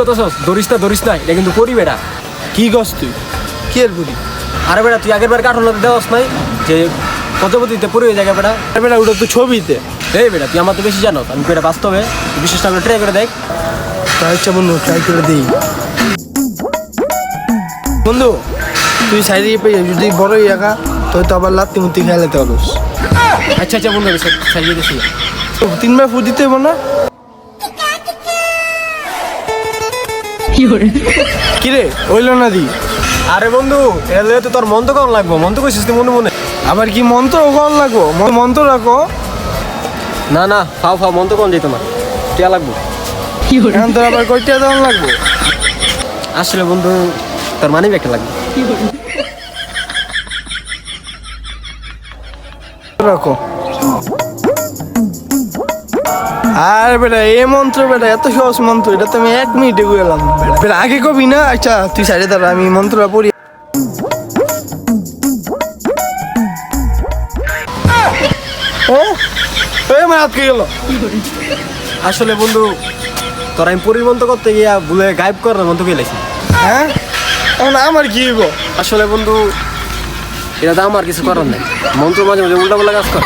করতেছস? ধরিস না, এটা কিন্তু পরি বেটা। কি গছ তুই? কি এর বুড়ি? আরে বেটা তুই আগের বার কাঠল দেওয়াস নাই যে পদ্ধতিতে পরি হয়ে যায় বেটা। আরে বেটা ওটা তো ছবিতে। এই বেটা তুই আমার তো বেশি জানো, আমি বেটা বাস্তবে বিশেষ করে ট্রাই করে দেখ। তাই ইচ্ছা বন্ধু ট্রাই করে দিই। বন্ধু তুই সাইডে পেয়ে যদি বড় একা তো আবার লাত্তি মুত্তি খেলাতে পারোস। আচ্ছা বন্ধু আমি সাজিয়ে দিছি। 3 বার ফু দিতে হবো না? কিরে ওইল না দি? আরে বন্ধু এলে তো তোর মন তো কেমন লাগবো, মন তো কইছিস তুই মনে আবার কি মন্ত্র কখন লাগবো? মন্ত্র রাখো। না ফাও মন তো কম যেত না, টিয়া লাগবো। এখন তোর আবার কয়টা দেওয়ান লাগবো? আসলে বন্ধু তোর মানি ব্যাগটা লাগবে। রাখো। আর বেটা এই মন্ত্র বেটা এত সহজ মন্ত্র, এটা তো আমি 1 মিনিটে গেলাম। বেটা আগে কবি না? আচ্ছা তুই সাইডে দাঁড়া, আমি মন্ত্রটা পড়ি। আমার হাত কে গেল? আসলে বন্ধু তোর আমি পরিমন্ত করতে গিয়া ভুলে গায়েব করার মন্ত্র গেলাইছি। হ্যাঁ এখন আমার কি হইব? আসলে বন্ধু এটা তো আমার কিছু করার নাই, মন্ত্র মাঝে উল্টা পাল্টা কাজ কর।